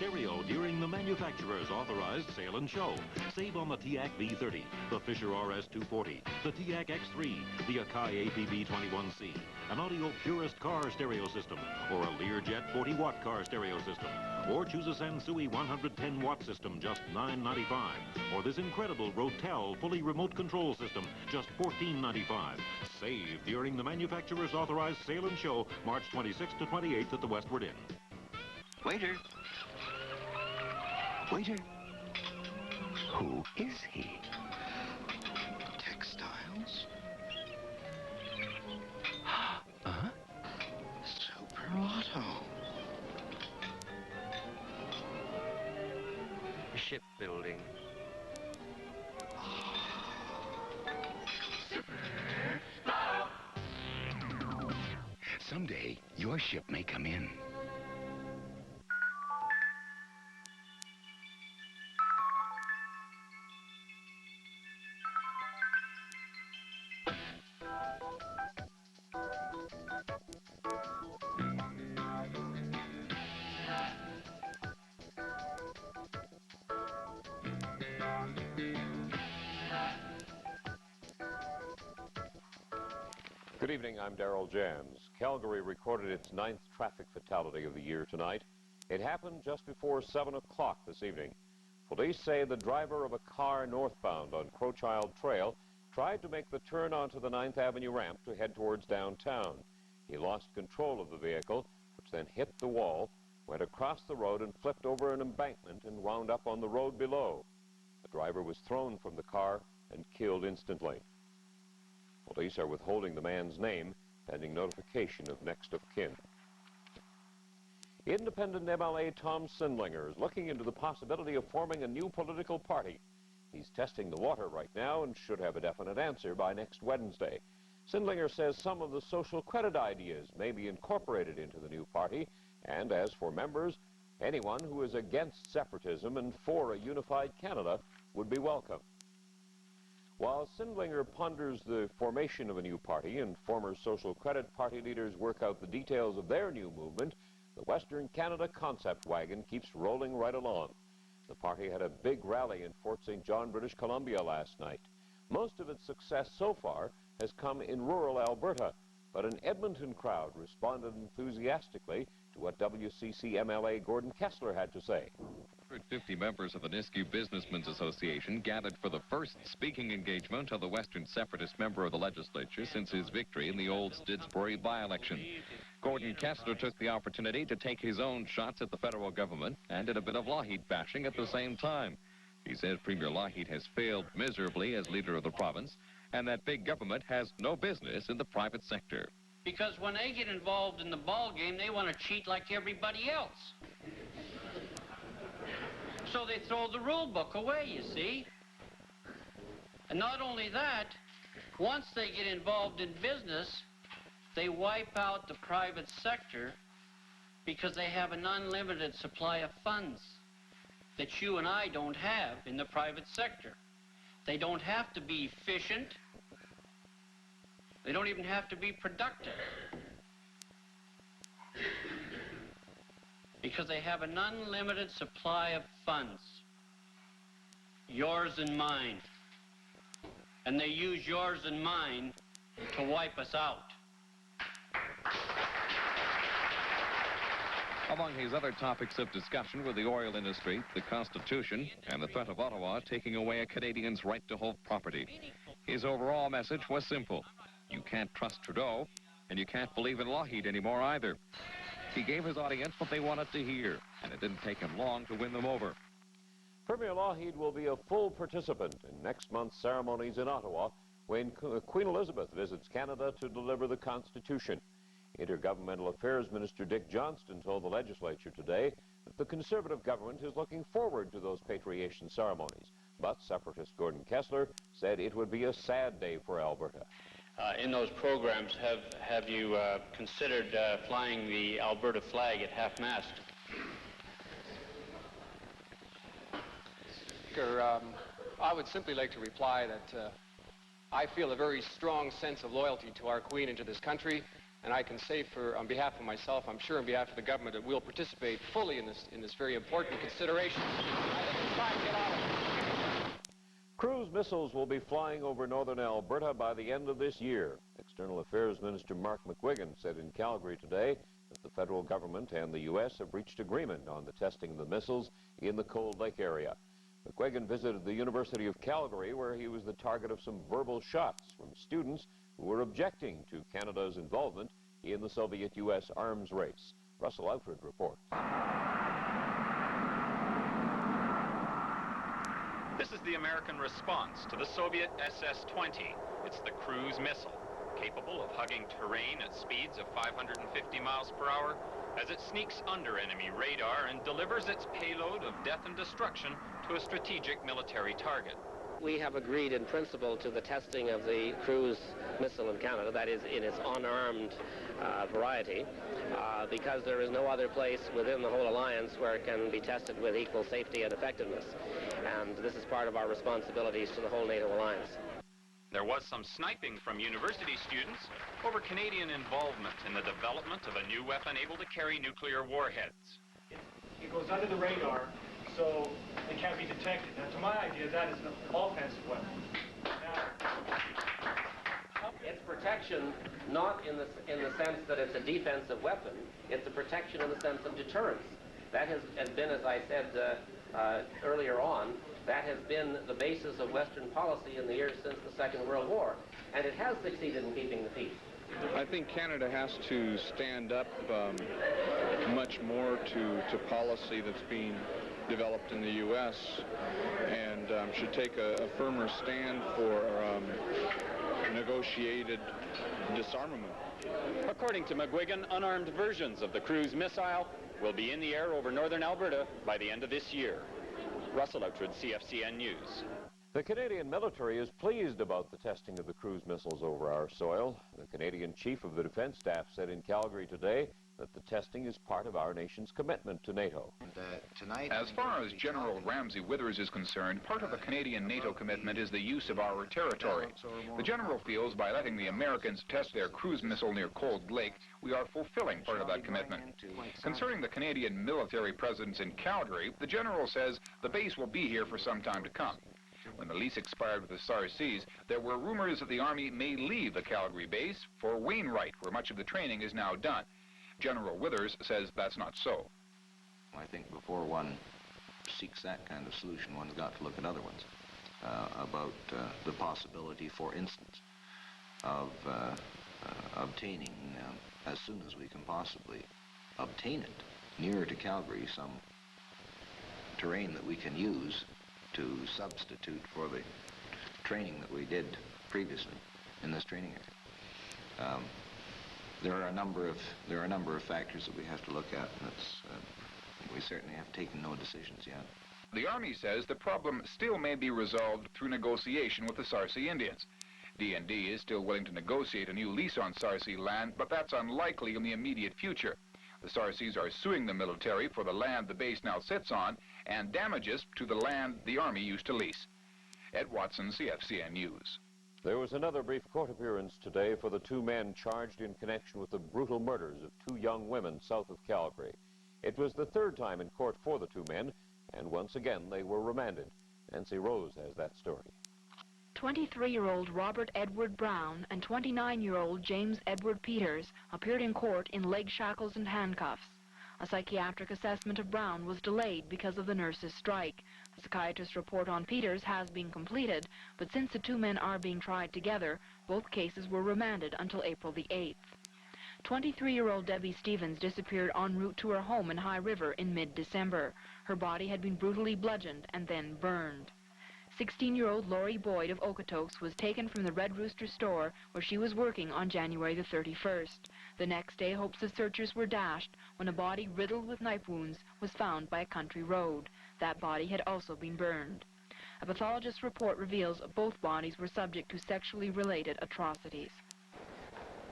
stereo during the manufacturer's authorized sale and show. Save on the TIAC V30, the Fisher RS240, the TIAC X3, the Akai APB21C, an Audio Purist car stereo system, or a Learjet 40-watt car stereo system. Or choose a Sansui 110-watt system, just $9.95. Or this incredible Rotel fully remote control system, just $14.95. Save during the manufacturer's authorized sale and show, March 26th to 28th at the Westward Inn. Waiter. Waiter. Who is he? Textiles? Huh? Super Auto. Shipbuilding. Someday, your ship may come in. Good evening, I'm Darrell Jans. Calgary recorded its 9th traffic fatality of the year tonight. It happened just before 7 o'clock this evening. Police say the driver of a car northbound on Crowchild Trail tried to make the turn onto the 9th Avenue ramp to head towards downtown. He lost control of the vehicle, which then hit the wall, went across the road and flipped over an embankment and wound up on the road below. The driver was thrown from the car and killed instantly. Police are withholding the man's name, pending notification of next of kin. Independent MLA Tom Sindlinger is looking into the possibility of forming a new political party. He's testing the water right now and should have a definite answer by next Wednesday. Sindlinger says some of the social credit ideas may be incorporated into the new party, and as for members, anyone who is against separatism and for a unified Canada would be welcome. While Sindlinger ponders the formation of a new party and former Social Credit Party leaders work out the details of their new movement, the Western Canada concept wagon keeps rolling right along. The party had a big rally in Fort St. John, British Columbia last night. Most of its success so far has come in rural Alberta, but an Edmonton crowd responded enthusiastically to what WCC MLA Gordon Kessler had to say. 150 members of the Nisku Businessmen's Association gathered for the first speaking engagement of the Western Separatist member of the legislature since his victory in the old Stidsbury by-election. Gordon Kessler took the opportunity to take his own shots at the federal government and did a bit of Lougheed bashing at the same time. He says Premier Lougheed has failed miserably as leader of the province and that big government has no business in the private sector. Because when they get involved in the ball game, they want to cheat like everybody else. So they throw the rule book away, you see. And not only that, once they get involved in business, they wipe out the private sector because they have an unlimited supply of funds that you and I don't have in the private sector. They don't have to be efficient. They don't even have to be productive. Because they have an unlimited supply of funds, yours and mine. And they use yours and mine to wipe us out. Among his other topics of discussion were the oil industry, the Constitution, and the threat of Ottawa taking away a Canadian's right to hold property. His overall message was simple. You can't trust Trudeau, and you can't believe in Lougheed anymore either. He gave his audience what they wanted to hear, and it didn't take him long to win them over. Premier Lougheed will be a full participant in next month's ceremonies in Ottawa when Queen Elizabeth visits Canada to deliver the Constitution. Intergovernmental Affairs Minister Dick Johnston told the legislature today that the Conservative government is looking forward to those patriation ceremonies. But separatist Gordon Kessler said it would be a sad day for Alberta. In those programs, have you considered flying the Alberta flag at half-mast? I would simply like to reply that I feel a very strong sense of loyalty to our Queen and to this country, And I can say on behalf of myself, I'm sure on behalf of the government, that we'll participate fully in this very important consideration. I think it's time to get on with it. Cruise missiles will be flying over northern Alberta by the end of this year. External Affairs Minister Mark McGuigan said in Calgary today that the federal government and the U.S. have reached agreement on the testing of the missiles in the Cold Lake area. McGuigan visited the University of Calgary, where he was the target of some verbal shots from students who were objecting to Canada's involvement in the Soviet-U.S. arms race. Russell Outford reports. This is the American response to the Soviet SS-20. It's the cruise missile, capable of hugging terrain at speeds of 550 miles per hour as it sneaks under enemy radar and delivers its payload of death and destruction to a strategic military target. We have agreed in principle to the testing of the cruise missile in Canada, that is in its unarmed variety, because there is no other place within the whole alliance where it can be tested with equal safety and effectiveness. And this is part of our responsibilities to the whole NATO alliance. There was some sniping from university students over Canadian involvement in the development of a new weapon able to carry nuclear warheads. It goes under the radar, so it can't be detected. Now, to my idea, that is an offensive weapon. It's protection not in the sense that it's a defensive weapon. It's a protection in the sense of deterrence. That has been, as I said earlier on, that has been the basis of Western policy in the years since the Second World War, and it has succeeded in keeping the peace. I think Canada has to stand up much more to policy that's being developed in the U.S. and should take a firmer stand for negotiated disarmament. According to McGuigan, unarmed versions of the cruise missile will be in the air over northern Alberta by the end of this year. Russell Outford, CFCN News. The Canadian military is pleased about the testing of the cruise missiles over our soil. The Canadian Chief of the Defense Staff said in Calgary today that the testing is part of our nation's commitment to NATO. As far as General Ramsay Withers is concerned, part of the Canadian NATO commitment is the use of our territory. The General feels by letting the Americans test their cruise missile near Cold Lake, we are fulfilling part of that commitment. Concerning the Canadian military presence in Calgary, the General says the base will be here for some time to come. When the lease expired with the Sarcees, there were rumors that the Army may leave the Calgary base for Wainwright, where much of the training is now done. General Withers says that's not so. I think before one seeks that kind of solution, one's got to look at other ones about the possibility, for instance, of obtaining, as soon as we can possibly obtain it, nearer to Calgary, some terrain that we can use to substitute for the training that we did previously in this training area. There are a number of factors that we have to look at, and we certainly have taken no decisions yet. The Army says the problem still may be resolved through negotiation with the Sarcee Indians. DND is still willing to negotiate a new lease on Sarcee land, but that's unlikely in the immediate future. The Sarcees are suing the military for the land the base now sits on and damages to the land the Army used to lease. Ed Watson, CFCN News. There was another brief court appearance today for the two men charged in connection with the brutal murders of two young women south of Calgary. It was the third time in court for the two men, and once again they were remanded. Nancy Rose has that story. 23-year-old Robert Edward Brown and 29-year-old James Edward Peters appeared in court in leg shackles and handcuffs. A psychiatric assessment of Brown was delayed because of the nurses' strike. The psychiatrist's report on Peters has been completed, but since the two men are being tried together, both cases were remanded until April the 8th. 23-year-old Debbie Stevens disappeared en route to her home in High River in mid-December. Her body had been brutally bludgeoned and then burned. 16-year-old Lori Boyd of Okotoks was taken from the Red Rooster store where she was working on January the 31st. The next day, hopes of searchers were dashed when a body riddled with knife wounds was found by a country road. That body had also been burned. A pathologist's report reveals both bodies were subject to sexually related atrocities.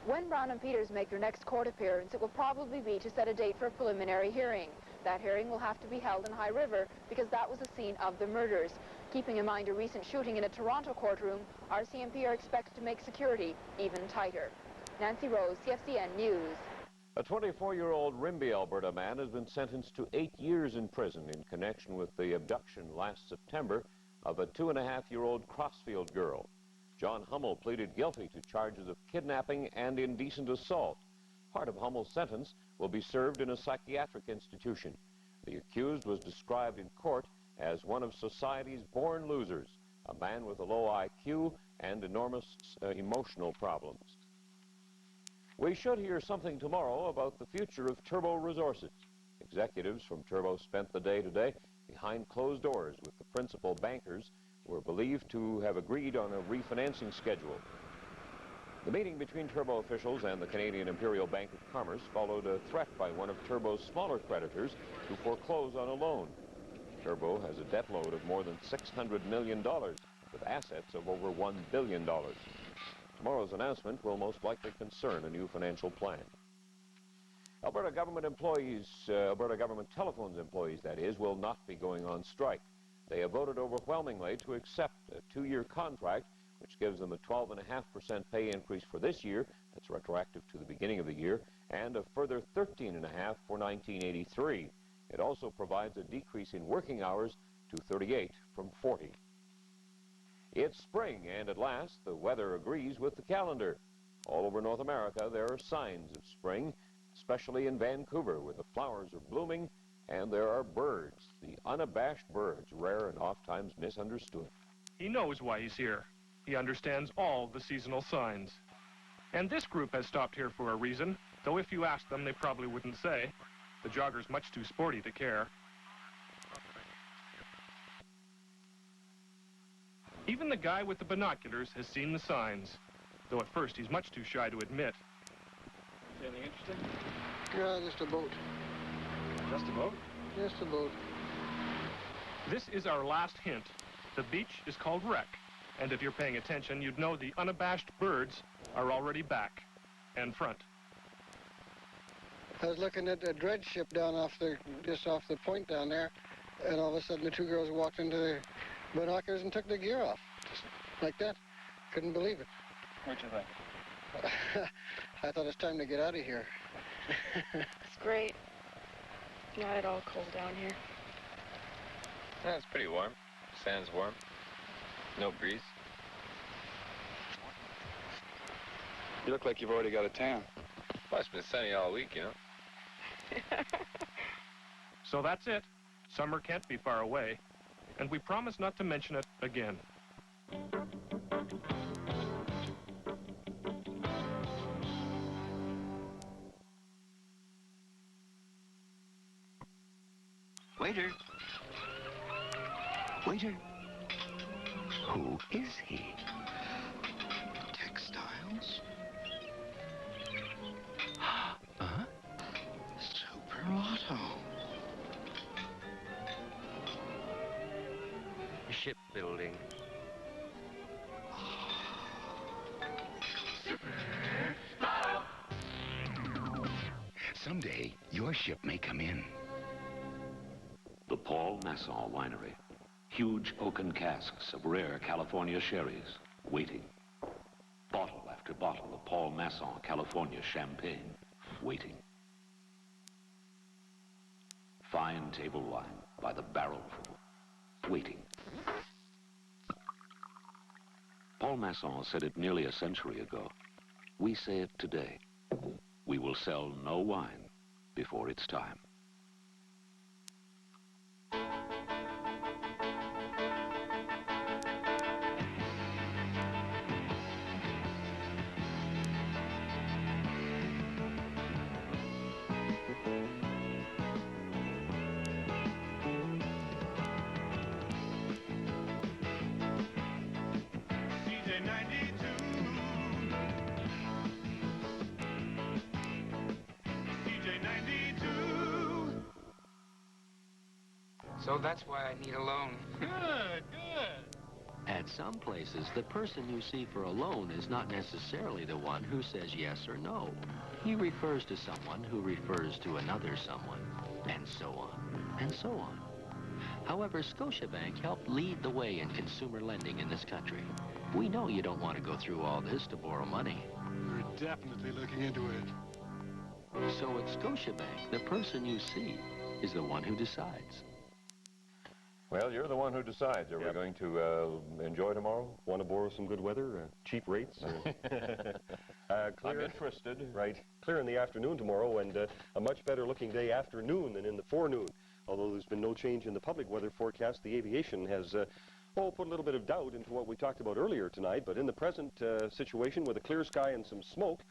When Brown and Peters make their next court appearance, it will probably be to set a date for a preliminary hearing. That hearing will have to be held in High River because that was the scene of the murders. Keeping in mind a recent shooting in a Toronto courtroom, RCMP are expected to make security even tighter. Nancy Rose, CFCN News. A 24-year-old Rimbey, Alberta man has been sentenced to 8 years in prison in connection with the abduction last September of a 2.5-year-old Crossfield girl. John Hummel pleaded guilty to charges of kidnapping and indecent assault. Part of Hummel's sentence will be served in a psychiatric institution. The accused was described in court as one of society's born losers, a man with a low IQ and enormous emotional problems. We should hear something tomorrow about the future of Turbo Resources. Executives from Turbo spent the day today behind closed doors with the principal bankers who are believed to have agreed on a refinancing schedule. The meeting between Turbo officials and the Canadian Imperial Bank of Commerce followed a threat by one of Turbo's smaller creditors to foreclose on a loan. Turbo has a debt load of more than $600 million with assets of over $1 billion. Tomorrow's announcement will most likely concern a new financial plan. Alberta government employees, Alberta government telephones employees, that is, will not be going on strike. They have voted overwhelmingly to accept a 2-year contract, which gives them a 12.5% pay increase for this year, that's retroactive to the beginning of the year, and a further 13.5% for 1983. It also provides a decrease in working hours to 38 from 40. It's spring, and at last, the weather agrees with the calendar. All over North America, there are signs of spring, especially in Vancouver, where the flowers are blooming, and there are birds, the unabashed birds, rare and oft-times misunderstood. He knows why he's here. He understands all the seasonal signs. And this group has stopped here for a reason, though if you ask them, they probably wouldn't say. The jogger's much too sporty to care. Even the guy with the binoculars has seen the signs, though at first he's much too shy to admit. Anything interesting? Yeah, just a boat. Just a boat? Just a boat. This is our last hint. The beach is called Wreck, and if you're paying attention, you'd know the unabashed birds are already back and front. I was looking at a dredge ship down just off the point down there, and all of a sudden the two girls walked into the binoculars and took their gear off, just like that. Couldn't believe it. What'd you think? I thought it's time to get out of here. It's great. Not at all cold down here. Yeah, it's pretty warm. Sand's warm. No breeze. You look like you've already got a tan. Well, it's been sunny all week, you know. So that's it. Summer can't be far away. And we promise not to mention it again. Waiter. Waiter. Who is he? Textiles? Uh-huh. Super Auto. Shipbuilding. Someday, your ship may come in. The Paul Masson Winery. Huge oaken casks of rare California sherries, waiting. Bottle after bottle of Paul Masson California champagne, waiting. Fine table wine by the barrelful, waiting. Paul Masson said it nearly a century ago. We say it today. We will sell no wine before it's time. So that's why I need a loan. Good, good. At some places, the person you see for a loan is not necessarily the one who says yes or no. He refers to someone who refers to another someone, and so on, and so on. However, Scotiabank helped lead the way in consumer lending in this country. We know you don't want to go through all this to borrow money. We're definitely looking into it. So at Scotiabank, the person you see is the one who decides. Well, you're the one who decides. Are we going to enjoy tomorrow? Want to borrow some good weather, cheap rates? I'm Clear, interested. right. Clear in the afternoon tomorrow, and a much better looking day afternoon than in the forenoon. Although there's been no change in the public weather forecast, the aviation has put a little bit of doubt into what we talked about earlier tonight. But in the present situation with a clear sky and some smoke,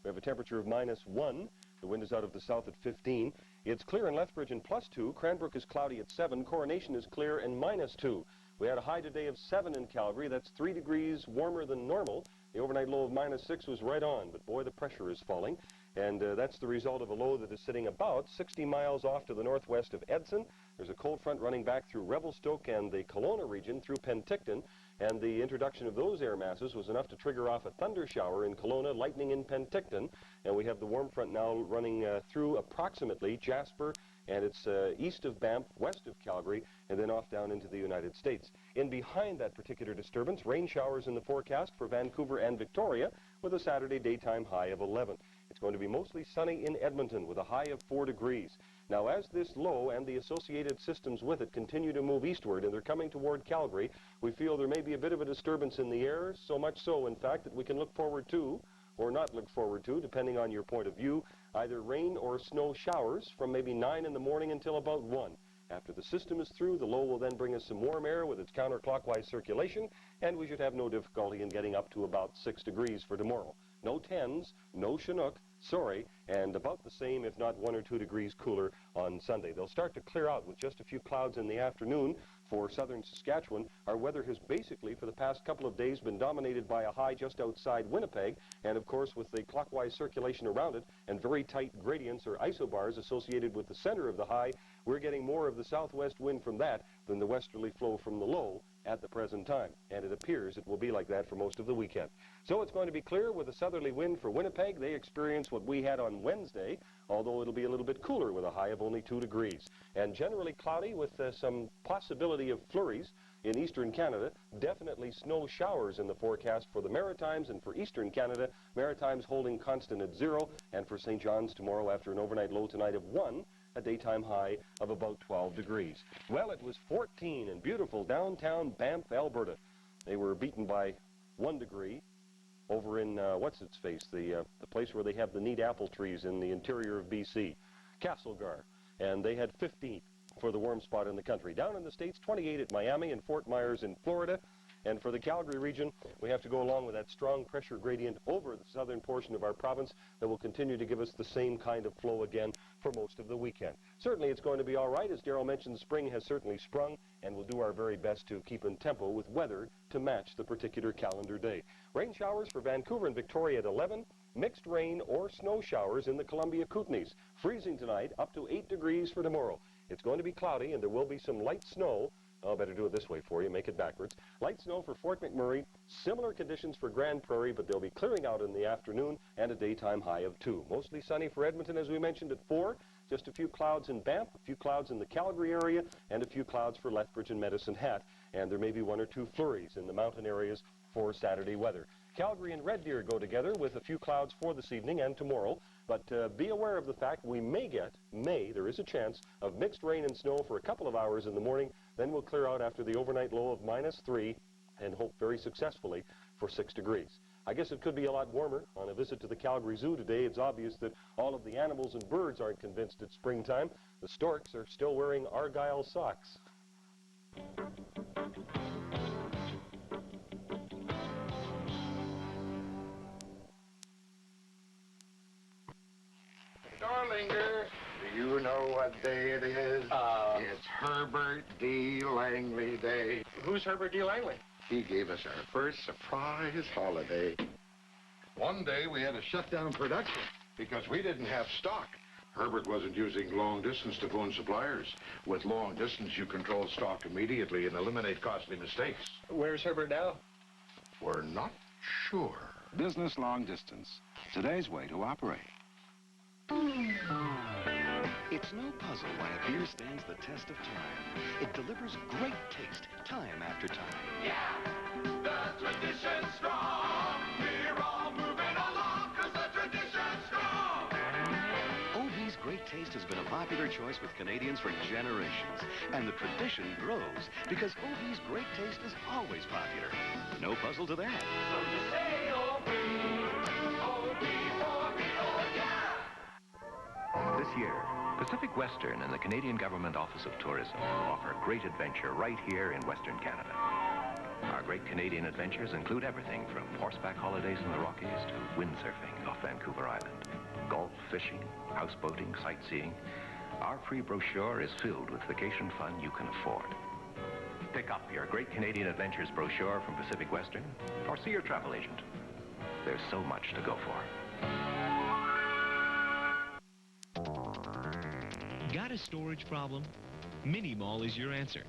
we have a temperature of -1. The wind is out of the south at 15. It's clear in Lethbridge and +2. Cranbrook is cloudy at 7. Coronation is clear and -2. We had a high today of 7 in Calgary. That's 3 degrees warmer than normal. The overnight low of -6 was right on, but boy, the pressure is falling. And that's the result of a low that is sitting about 60 miles off to the northwest of Edson. There's a cold front running back through Revelstoke and the Kelowna region through Penticton. And the introduction of those air masses was enough to trigger off a thunder shower in Kelowna, lightning in Penticton. And we have the warm front now running through approximately Jasper, and it's east of Banff, west of Calgary, and then off down into the United States. In behind that particular disturbance, rain showers in the forecast for Vancouver and Victoria with a Saturday daytime high of 11. It's going to be mostly sunny in Edmonton with a high of 4 degrees. Now, as this low and the associated systems with it continue to move eastward and they're coming toward Calgary, we feel there may be a bit of a disturbance in the air, so much so, in fact, that we can look forward to, or not look forward to, depending on your point of view, either rain or snow showers from maybe 9 in the morning until about 1. After the system is through, the low will then bring us some warm air with its counterclockwise circulation, and we should have no difficulty in getting up to about 6 degrees for tomorrow. No 10s, no Chinook, sorry, and about the same, if not 1 or 2 degrees cooler on Sunday. They'll start to clear out with just a few clouds in the afternoon for southern Saskatchewan. Our weather has basically, for the past couple of days, been dominated by a high just outside Winnipeg, and of course, with the clockwise circulation around it and very tight gradients or isobars associated with the center of the high, we're getting more of the southwest wind from that than the westerly flow from the low at the present time, and it appears it will be like that for most of the weekend. So it's going to be clear with a southerly wind for Winnipeg. They experience what we had on Wednesday, although it'll be a little bit cooler with a high of only 2 degrees. And generally cloudy with some possibility of flurries in eastern Canada. Definitely snow showers in the forecast for the Maritimes and for eastern Canada. Maritimes holding constant at 0, and for St. John's tomorrow after an overnight low tonight of 1, a daytime high of about 12 degrees. Well, it was 14 in beautiful downtown Banff, Alberta. They were beaten by 1 degree over in, what's-its-face, the place where they have the neat apple trees in the interior of BC, Castlegar, and they had 15 for the warm spot in the country. Down in the States, 28 at Miami and Fort Myers in Florida. And for the Calgary region, we have to go along with that strong pressure gradient over the southern portion of our province that will continue to give us the same kind of flow again for most of the weekend. Certainly it's going to be all right. As Darrell mentioned, spring has certainly sprung, and we'll do our very best to keep in tempo with weather to match the particular calendar day. Rain showers for Vancouver and Victoria at 11. Mixed rain or snow showers in the Columbia Kootenays. Freezing tonight, up to 8 degrees for tomorrow. It's going to be cloudy, and there will be some light snow. I'll better do it this way for you, make it backwards. Light snow for Fort McMurray, similar conditions for Grand Prairie, but they'll be clearing out in the afternoon and a daytime high of 2. Mostly sunny for Edmonton, as we mentioned, at 4. Just a few clouds in Banff, a few clouds in the Calgary area, and a few clouds for Lethbridge and Medicine Hat. And there may be 1 or 2 flurries in the mountain areas for Saturday weather. Calgary and Red Deer go together with a few clouds for this evening and tomorrow. But be aware of the fact we there is a chance of mixed rain and snow for a couple of hours in the morning. Then we'll clear out after the overnight low of -3 and hope very successfully for 6 degrees. I guess it could be a lot warmer. On a visit to the Calgary Zoo today, it's obvious that all of the animals and birds aren't convinced it's springtime. The storks are still wearing Argyle socks. Darlinger, do you know what day it is? It's Herbert D. Langley Day. Who's Herbert D. Langley? He gave us our first surprise holiday. One day we had to shut down production because we didn't have stock. Herbert wasn't using long distance to phone suppliers. With long distance, you control stock immediately and eliminate costly mistakes. Where's Herbert now? We're not sure. Business long distance. Today's way to operate. It's no puzzle why a beer stands the test of time. It delivers great taste time after time. Yeah, that's right. tradition's strong. We're all moving along, 'cause the tradition's strong. OB's Great Taste has been a popular choice with Canadians for generations. And the tradition grows because OB's Great Taste is always popular. No puzzle to that. So you say OB, OB for me, oh yeah! This year, Pacific Western and the Canadian Government Office of Tourism offer great adventure right here in Western Canada. Our great Canadian adventures include everything from horseback holidays in the Rockies to windsurfing off Vancouver Island, golf, fishing, houseboating, sightseeing. Our free brochure is filled with vacation fun you can afford. Pick up your Great Canadian Adventures brochure from Pacific Western or see your travel agent. There's so much to go for. Got a storage problem? Mini Mall is your answer.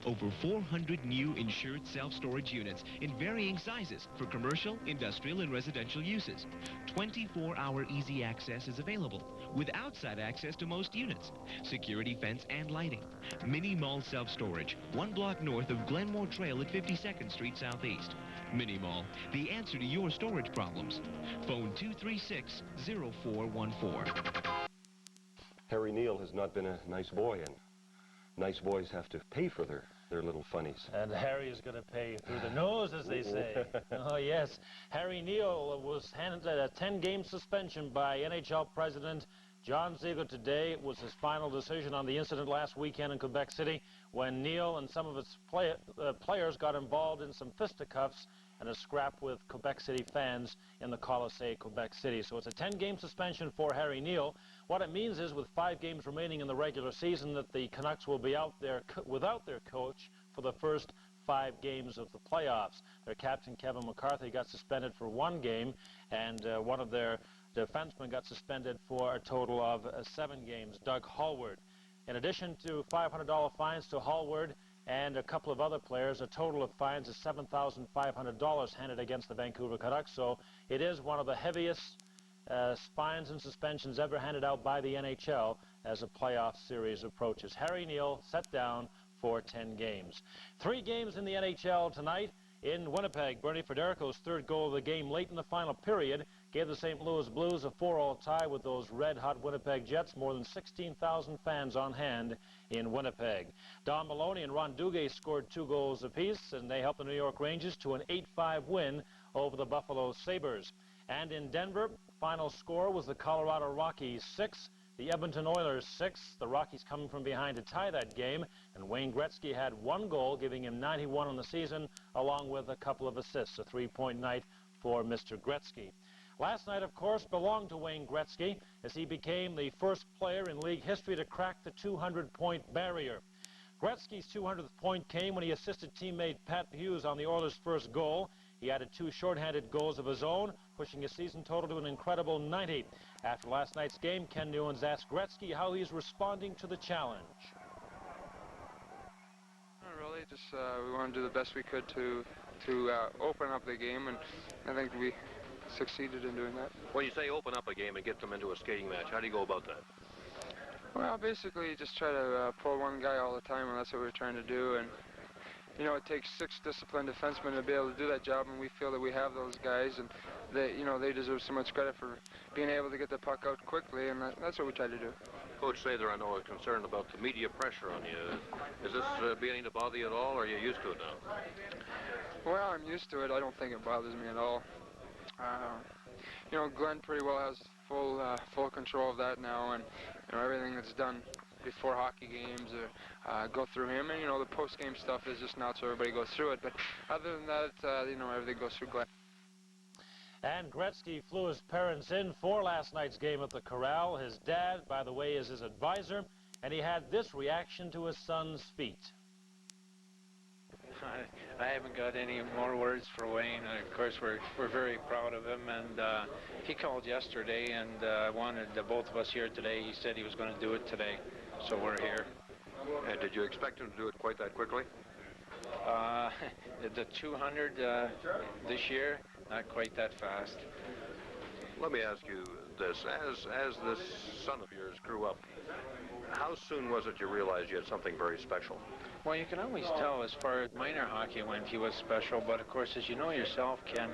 Over 400 new insured self-storage units in varying sizes for commercial, industrial, and residential uses. 24-hour easy access is available with outside access to most units, security fence and lighting. Mini Mall Self-Storage, 1 block north of Glenmore Trail at 52nd Street Southeast. Mini Mall, the answer to your storage problems. Phone 236-0414. Harry Neal has not been a nice boy, and nice boys have to pay for their little funnies. And Harry is going to pay through the nose, as they say. Oh, yes. Harry Neal was handed a 10-game suspension by NHL President John Ziegler today. It was his final decision on the incident last weekend in Quebec City when Neal and some of his players got involved in some fisticuffs and a scrap with Quebec City fans in the Colisée, Quebec City. So it's a 10-game suspension for Harry Neal. What it means is with 5 games remaining in the regular season that the Canucks will be out there without their coach for the first 5 games of the playoffs. Their captain, Kevin McCarthy, got suspended for 1 game, and one of their defensemen got suspended for a total of 7 games, Doug Hallward. In addition to $500 fines to Hallward and a couple of other players, a total of fines is $7,500 handed against the Vancouver Canucks. So it is one of the heaviest fines and suspensions ever handed out by the NHL as a playoff series approaches. Harry Neal set down for 10 games. 3 games in the NHL tonight. In Winnipeg, Bernie Federico's 3rd goal of the game late in the final period gave the St. Louis Blues a 4-all tie with those red-hot Winnipeg Jets. More than 16,000 fans on hand in Winnipeg. Don Maloney and Ron Duguay scored 2 goals apiece, and they helped the New York Rangers to an 8-5 win over the Buffalo Sabres. And in Denver, final score was the Colorado Rockies 6, the Edmonton Oilers 6. The Rockies coming from behind to tie that game, and Wayne Gretzky had 1 goal, giving him 91 on the season, along with a couple of assists. A 3-point night for Mr. Gretzky. Last night, of course, belonged to Wayne Gretzky, as he became the first player in league history to crack the 200-point barrier. Gretzky's 200th point came when he assisted teammate Pat Hughes on the Oilers' first goal. He added 2 shorthanded goals of his own, pushing his season total to an incredible 90. After last night's game, Ken Newens asked Gretzky how he's responding to the challenge. Not really, just we want to do the best we could to open up the game, and I think we succeeded in doing that. When you say open up a game and get them into a skating match, how do you go about that? Well, basically, just try to pull one guy all the time, and that's what we're trying to do. And you know, it takes 6 disciplined defensemen to be able to do that job, and we feel that we have those guys, and they deserve so much credit for being able to get the puck out quickly, and that's what we try to do. Coach Sather, I know, is concerned about the media pressure on you. Is this beginning to bother you at all, or are you used to it now? Well, I'm used to it. I don't think it bothers me at all. You know, Glenn pretty well has full control of that now, and you know, everything that's done before hockey games go through him, and you know, the post-game stuff is just not so everybody goes through it. But other than that, you know, everything goes through Glenn. And Gretzky flew his parents in for last night's game at the Corral. His dad, by the way, is his advisor, and he had this reaction to his son's feat. I haven't got any more words for Wayne. Of course, we're very proud of him, and he called yesterday and wanted both of us here today. He said he was going to do it today, so we're here. And did you expect him to do it quite that quickly? The 200 this year, not quite that fast. Let me ask you this. As this son of yours grew up, how soon was it you realized you had something very special? Well, you can always tell as far as minor hockey went he was special, but of course, as you know yourself, Ken,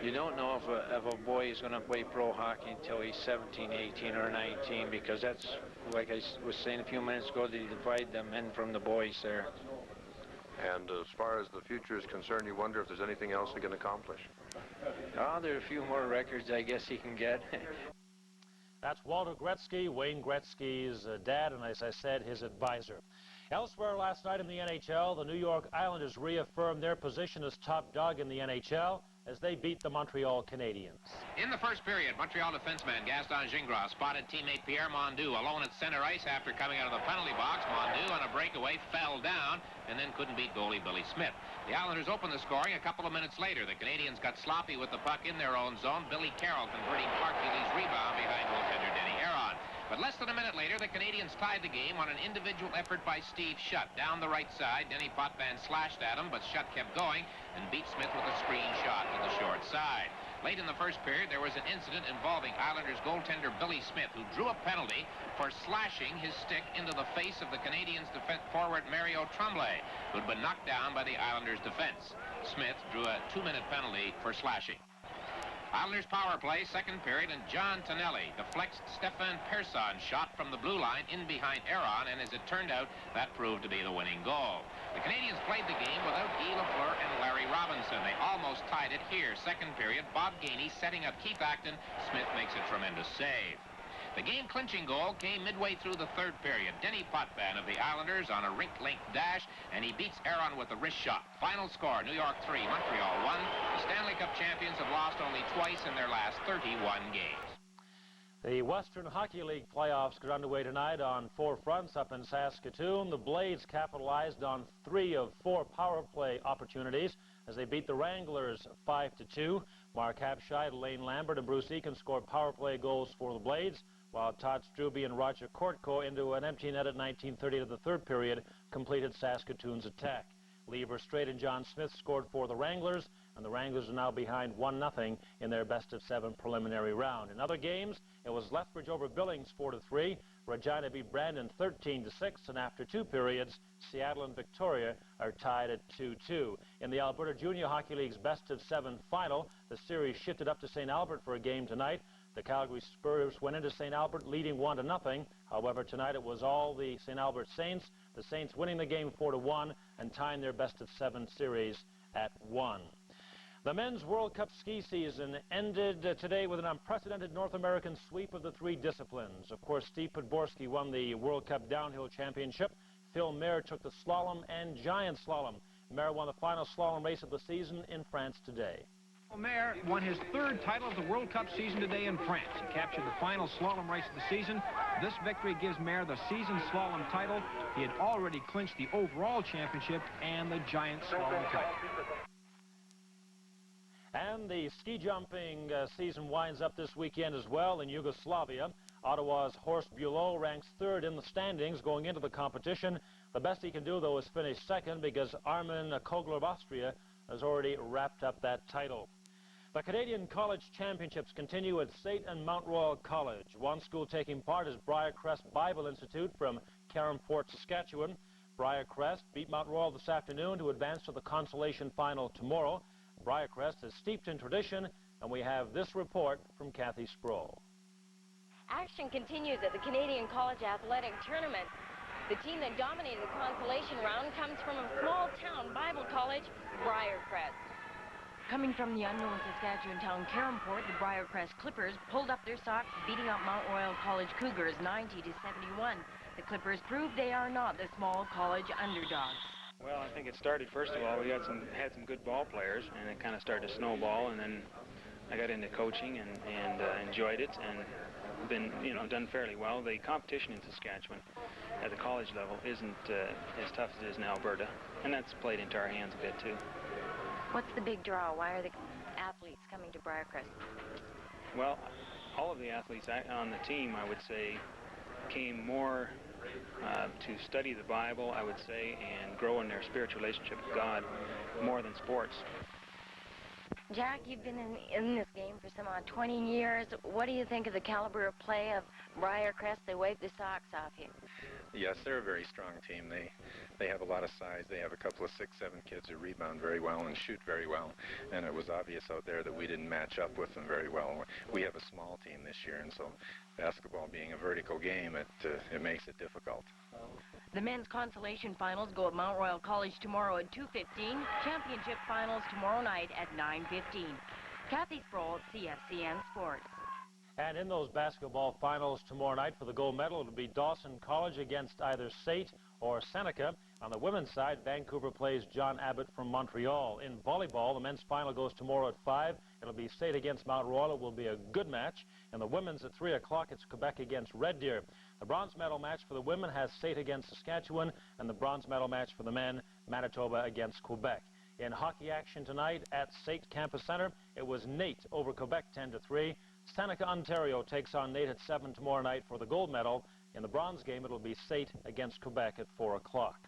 you don't know if a boy is going to play pro hockey until he's 17, 18, or 19, because that's, like I was saying a few minutes ago, they divide the men from the boys there. And as far as the future is concerned, you wonder if there's anything else he can accomplish? Oh, there are a few more records I guess he can get. That's Walter Gretzky, Wayne Gretzky's dad, and as I said, his advisor. Elsewhere last night in the NHL, the New York Islanders reaffirmed their position as top dog in the NHL as they beat the Montreal Canadiens. In the first period, Montreal defenseman Gaston Gingras spotted teammate Pierre Mondu alone at center ice after coming out of the penalty box. Mondu on a breakaway fell down and then couldn't beat goalie Billy Smith. The Islanders opened the scoring a couple of minutes later. The Canadiens got sloppy with the puck in their own zone. Billy Carroll converting Clark Gillies' rebound behind goaltender Denny Aaron. But less than a minute later, the Canadiens tied the game on an individual effort by Steve Shutt. Down the right side, Denny Potvin slashed at him, but Shutt kept going and beat Smith with a screen shot to the short side. Late in the first period, there was an incident involving Islanders goaltender Billy Smith, who drew a penalty for slashing his stick into the face of the Canadiens defense forward Mario Tremblay, who'd been knocked down by the Islanders defense. Smith drew a 2-minute penalty for slashing. Islanders power play, second period, and John Tonelli deflects Stefan Persson shot from the blue line in behind Aaron, and as it turned out, that proved to be the winning goal. The Canadiens played the game without Guy Lafleur and Larry Robinson. They almost tied it here. Second period, Bob Gainey setting up Keith Acton. Smith makes a tremendous save. The game-clinching goal came midway through the third period. Denny Potvin of the Islanders on a rink-link dash, and he beats Aaron with a wrist shot. Final score, New York 3, Montreal 1. The Stanley Cup champions have lost only twice in their last 31 games. The Western Hockey League playoffs get underway tonight on 4 fronts up in Saskatoon. The Blades capitalized on 3 of 4 power play opportunities as they beat the Wranglers 5-2. Mark Hapshide, Lane Lambert, and Bruce Eakin scored power play goals for the Blades, while Todd Struby and Roger Kortko, into an empty net at 19:30 of the third period, completed Saskatoon's attack. Lee Verstraete and John Smith scored for the Wranglers, and the Wranglers are now behind 1-0 in their best-of-7 preliminary round. In other games, it was Lethbridge over Billings 4-3, Regina beat Brandon 13-6, and after 2 periods, Seattle and Victoria are tied at 2-2. In the Alberta Junior Hockey League's best-of-7 final, the series shifted up to St. Albert for a game tonight. The Calgary Spurs went into St. Albert leading 1-0. However, tonight it was all the St. Albert Saints. The Saints winning the game 4-1 and tying their best-of-7 series at 1. The men's World Cup ski season ended today with an unprecedented North American sweep of the 3 disciplines. Of course, Steve Podborski won the World Cup Downhill Championship. Phil Mayer took the slalom and giant slalom. Mayer won the final slalom race of the season in France today. Mayer won his 3rd title of the World Cup season today in France. He captured the final slalom race of the season. This victory gives Mayer the season slalom title. He had already clinched the overall championship and the giant slalom title. And the ski jumping season winds up this weekend as well in Yugoslavia. Ottawa's Horst Bulow ranks 3rd in the standings going into the competition. The best he can do, though, is finish 2nd because Armin Kogler of Austria has already wrapped up that title. The Canadian College Championships continue at St. and Mount Royal College. One school taking part is Briarcrest Bible Institute from Caronport, Saskatchewan. Briarcrest beat Mount Royal this afternoon to advance to the consolation final tomorrow. Briarcrest is steeped in tradition, and we have this report from Kathy Sproul. Action continues at the Canadian College Athletic Tournament. The team that dominated the consolation round comes from a small-town Bible college, Briarcrest. Coming from the unknown Saskatchewan town Caronport, the Briarcrest Clippers pulled up their socks, beating up Mount Royal College Cougars 90-71. The Clippers proved they are not the small college underdogs. Well, I think it started, first of all, we had some good ball players, and it kind of started to snowball, and then I got into coaching and enjoyed it, and been, done fairly well. The competition in Saskatchewan at the college level isn't as tough as it is in Alberta, and that's played into our hands a bit too. What's the big draw? Why are the athletes coming to Briarcrest? Well, all of the athletes on the team, I would say, came more to study the Bible, I would say, and grow in their spiritual relationship with God more than sports. Jack, you've been in this game for some 20 years. What do you think of the caliber of play of Briarcrest? They wiped the socks off you. Yes, they're a very strong team. They have a lot of size. They have a couple of 6'7" kids who rebound very well and shoot very well. And it was obvious out there that we didn't match up with them very well. We have a small team this year, and so basketball being a vertical game, it makes it difficult. The men's consolation finals go at Mount Royal College tomorrow at 2:15. Championship finals tomorrow night at 9:15. Kathy Sproul, CFCN Sports. And in those basketball finals tomorrow night for the gold medal, it'll be Dawson College against either Sate or Seneca. On the women's side, Vancouver plays John Abbott from Montreal. In volleyball, the men's final goes tomorrow at 5. It'll be Sate against Mount Royal. It will be a good match. And the women's at 3 o'clock, it's Quebec against Red Deer. The bronze medal match for the women has Sate against Saskatchewan, and the bronze medal match for the men, Manitoba against Quebec. In hockey action tonight at Sate Campus Center, it was Nate over Quebec 10-3. Seneca, Ontario takes on Nate at 7 tomorrow night for the gold medal. In the bronze game, it'll be Sate against Quebec at 4 o'clock.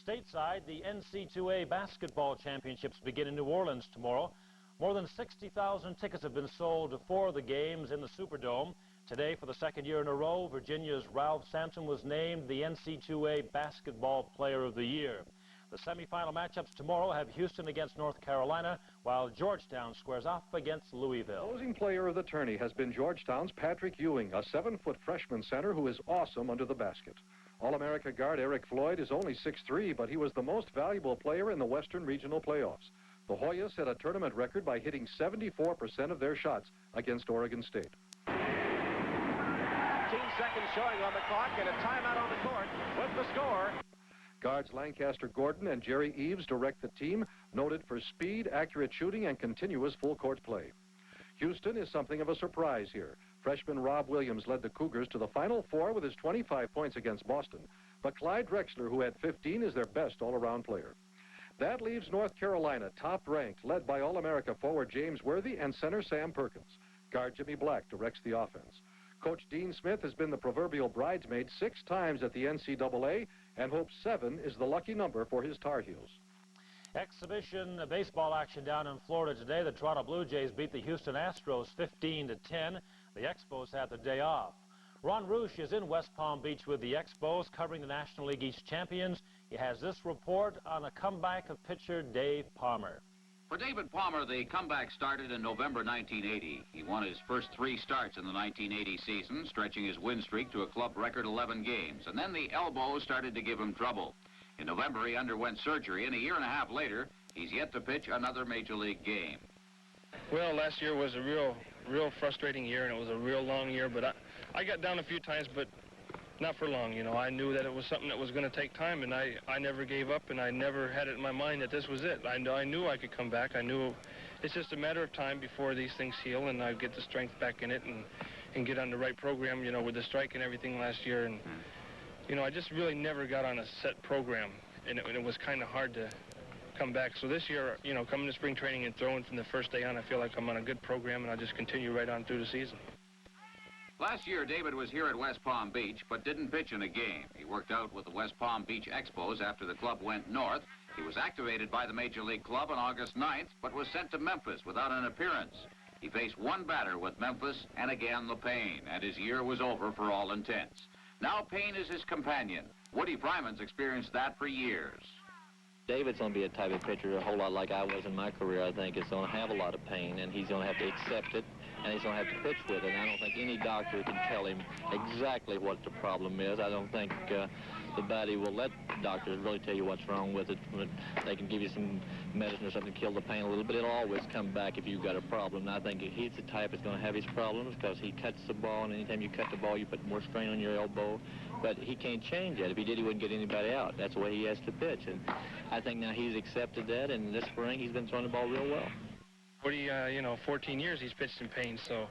Stateside, the NC2A basketball championships begin in New Orleans tomorrow. More than 60,000 tickets have been sold for the games in the Superdome. Today, for the second year in a row, Virginia's Ralph Sampson was named the NC2A Basketball Player of the Year. The semifinal matchups tomorrow have Houston against North Carolina, while Georgetown squares off against Louisville. Closing player of the tourney has been Georgetown's Patrick Ewing, a 7-foot freshman center who is awesome under the basket. All-America guard Eric Floyd is only 6'3", but he was the most valuable player in the Western Regional Playoffs. The Hoyas set a tournament record by hitting 74% of their shots against Oregon State. 15 seconds showing on the clock and a timeout on the court with the score. Guards Lancaster Gordon and Jerry Eves direct the team, noted for speed, accurate shooting, and continuous full-court play. Houston is something of a surprise here. Freshman Rob Williams led the Cougars to the Final Four with his 25 points against Boston, but Clyde Drexler, who had 15, is their best all-around player. That leaves North Carolina top-ranked, led by All-America forward James Worthy and center Sam Perkins. Guard Jimmy Black directs the offense. Coach Dean Smith has been the proverbial bridesmaid 6 times at the NCAA and hopes 7 is the lucky number for his Tar Heels. Exhibition baseball action down in Florida today. The Toronto Blue Jays beat the Houston Astros 15-10. The Expos had the day off. Ron Roosh is in West Palm Beach with the Expos, covering the National League East champions. He has this report on a comeback of pitcher Dave Palmer. For David Palmer, the comeback started in November 1980. He won his first 3 starts in the 1980 season, stretching his win streak to a club record 11 games. And then the elbow started to give him trouble. In November, he underwent surgery, and a year and a half later, he's yet to pitch another Major League game. Well, last year was a real frustrating year, and it was a real long year, but I got down a few times, but not for long. You know, I knew that it was something that was going to take time, and I never gave up, and I never had it in my mind that this was it. I knew I could come back. I knew it's just a matter of time before these things heal, and I get the strength back in it and get on the right program, you know, with the strike and everything last year. And, you know, I just really never got on a set program, and it was kind of hard to come back. So this year, you know, coming to spring training and throwing from the first day on, I feel like I'm on a good program, and I'll just continue right on through the season. Last year, David was here at West Palm Beach, but didn't pitch in a game. He worked out with the West Palm Beach Expos after the club went north. He was activated by the Major League Club on August 9th, but was sent to Memphis without an appearance. He faced 1 batter with Memphis, and again the pain, and his year was over for all intents. Now pain is his companion. Woody Fryman's experienced that for years. David's going to be a type of pitcher a whole lot like I was in my career. I think it's going to have a lot of pain, and he's going to have to accept it, and he's going to have to pitch with it. And I don't think any doctor can tell him exactly what the problem is. I don't think the body will let doctors really tell you what's wrong with it. They can give you some medicine or something to kill the pain a little, but it'll always come back if you've got a problem. And I think he's the type that's going to have his problems because he cuts the ball, and anytime you cut the ball, you put more strain on your elbow. But he can't change that. If he did, he wouldn't get anybody out. That's the way he has to pitch. And I think now he's accepted that, and this spring he's been throwing the ball real well. 14 years he's pitched in pain, so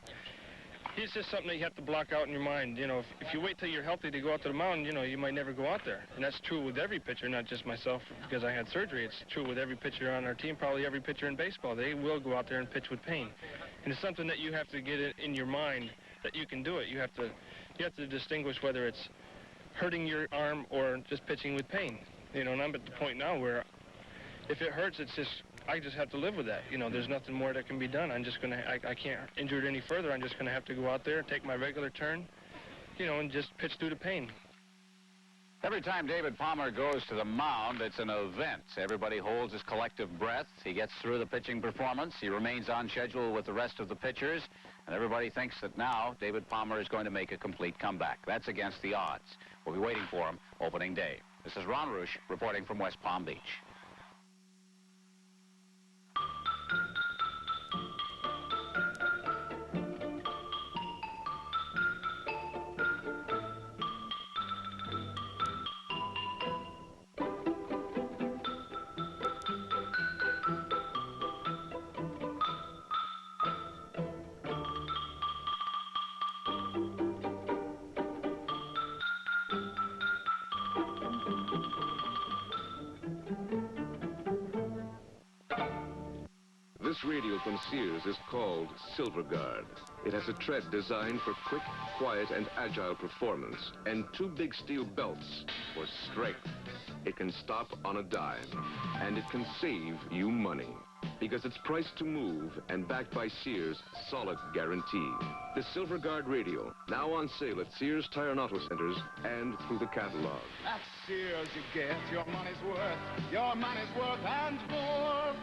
it's just something that you have to block out in your mind. You know, if you wait till you're healthy to go out to the mound, you know, you might never go out there. And that's true with every pitcher, not just myself because I had surgery. It's true with every pitcher on our team, probably every pitcher in baseball. They will go out there and pitch with pain. And it's something that you have to get in your mind that you can do it. You have to distinguish whether it's hurting your arm or just pitching with pain. You know, and I'm at the point now where if it hurts, it's just I just have to live with that. You know, there's nothing more that can be done. I'm just going to, I can't injure it any further. I'm just going to have to go out there, take my regular turn, you know, and just pitch through the pain. Every time David Palmer goes to the mound, it's an event. Everybody holds his collective breath. He gets through the pitching performance. He remains on schedule with the rest of the pitchers. And everybody thinks that now David Palmer is going to make a complete comeback. That's against the odds. We'll be waiting for him opening day. This is Ron Roosh reporting from West Palm Beach. This radio from Sears is called Silver Guard. It has a tread designed for quick, quiet, and agile performance, and two big steel belts for strength. It can stop on a dime, and it can save you money, because it's priced to move and backed by Sears' solid guarantee. The Silver Guard radio, now on sale at Sears Tire and Auto Centers and through the catalog. At Sears you get your money's worth and more.